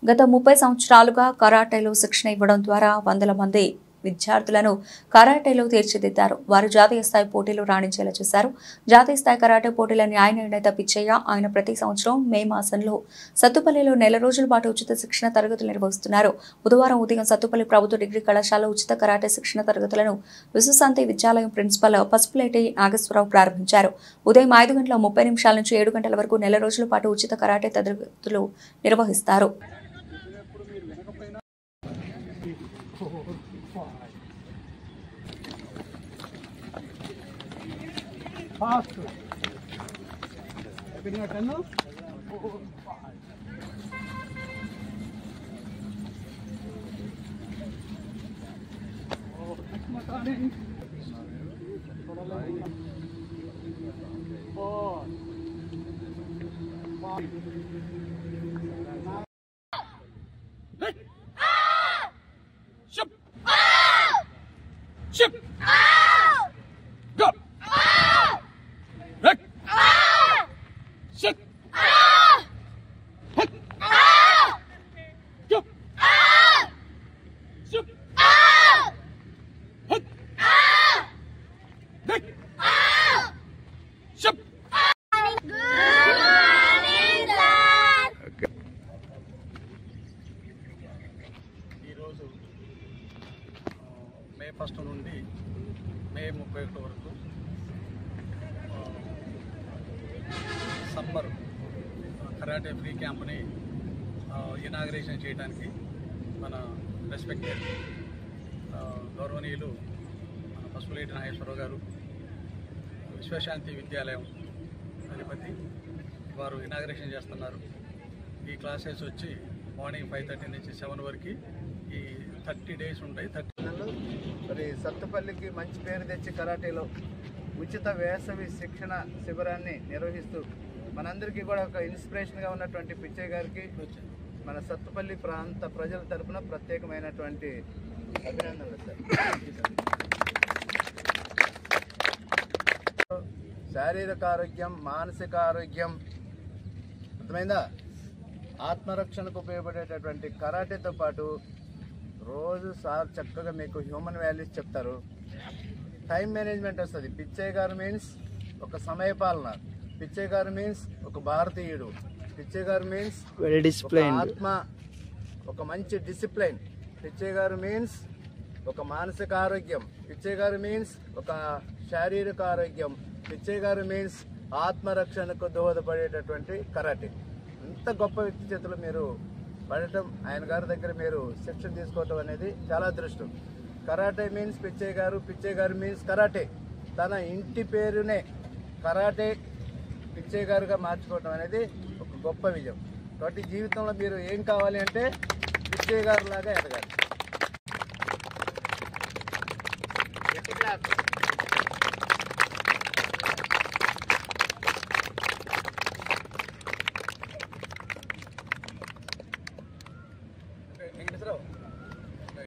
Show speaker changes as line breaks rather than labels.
గత 30 సంవత్సరాలుగా కరాటేలో శిక్షణ ఇవ్వడం ద్వారా వందల మంది విద్యార్థులను కరాటేలో తీర్చిదిద్దారు. వారు జాతీయ స్థాయి పోటీలు రాణించేలా చేశారు. జాతీయ స్థాయి కరాటే పోటీల న్యాయ నిర్ణేత పిచ్చయ్య ఆయన ప్రతి సంవత్సరం మే మాసంలో సత్తుపల్లిలో నెల రోజుల పాటు ఉచిత శిక్షణ తరగతులు నిర్వహిస్తున్నారు. బుధవారం ఉదయం సత్తుపల్లి ప్రభుత్వ డిగ్రీ కళాశాల ఉచిత కరాటే శిక్షణ తరగతులను విశ్వశాంతి విద్యాలయం ప్రిన్సిపల్ పసుపులేటి నాగేశ్వరరావు ప్రారంభించారు. ఉదయం 5:30 నుంచి 7 గంటల వరకు నెల రోజుల పాటు ఉచిత కరాటే తరగతులు నిర్వహిస్తారు.
Fast. Opening your 10 now. 4, 5. Oh, next one turning. 4, 5. Ship. Ship. Go. Hit! Sit! Hit! Jump! Sit! Hit! Hit! Ship! ఈరోజు మే 1 నుండి మే 31 వరకు సమ్మర్ కరాటే ఫ్రీ క్యాంప్ని ఇనాగరేషన్ చేయడానికి మన రెస్పెక్టెడ్ గౌరవనీయులు మన పసుపులేటి నాగేశ్వరరావు గారు విశ్వశాంతి విద్యాలయం అధిపతి వారు ఇనాగరేషన్ చేస్తున్నారు. ఈ క్లాసెస్ వచ్చి మార్నింగ్ 5:30 నుంచి 7 వరకు ఈ 30 డేస్ ఉంటాయి.
మరి సత్తుపల్లికి మంచి పేరు తెచ్చి కరాటేలో ఉచిత వేసవి శిక్షణ శిబిరాన్ని నిర్వహిస్తూ మనందరికీ కూడా ఒక ఇన్స్పిరేషన్గా ఉన్నటువంటి పిచ్చయ్య గారికి మన సత్తుపల్లి ప్రాంత ప్రజల తరఫున ప్రత్యేకమైనటువంటి అభినందనలు సార్. శారీరక ఆరోగ్యం, మానసిక ఆరోగ్యం, అర్థమైందా, ఆత్మరక్షణకు ఉపయోగపడేటటువంటి కరాటేతో పాటు రోజు సార్ చక్కగా మీకు హ్యూమన్ వాల్యూస్ చెప్తారు. టైం మేనేజ్మెంట్ వస్తుంది. పిచ్చయ్య గారు మీన్స్ ఒక సమయపాలన, పిచ్చయ్య గారు మీన్స్ ఒక భారతీయుడు, పిచ్చయ్య గారు మీన్స్ ఆత్మ, ఒక మంచి డిసిప్లైన్, పిచ్చయ్య గారు మీన్స్ ఒక మానసిక ఆరోగ్యం, పిచ్చయ్య గారు మీన్స్ ఒక శారీరక ఆరోగ్యం, పిచ్చయ్య గారు మీన్స్ ఆత్మరక్షణకు దోహదపడేటటువంటి కరాటే. ఇంత గొప్ప వ్యక్తి చేతులు మీరు పడటం, ఆయన గారి దగ్గర మీరు శిక్షణ తీసుకోవటం అనేది చాలా అదృష్టం. కరాటే మీన్స్ పిచ్చయ్య గారు, పిచ్చయ్య గారు మీన్స్ కరాటే. తన ఇంటి పేరునే కరాటే పిచ్చయ్య గారుగా మార్చుకోవటం అనేది ఒక గొప్ప విజయం. కాబట్టి జీవితంలో మీరు ఏం కావాలి అంటే పిచ్చయ్య గారు లాగా ఎదగాలి.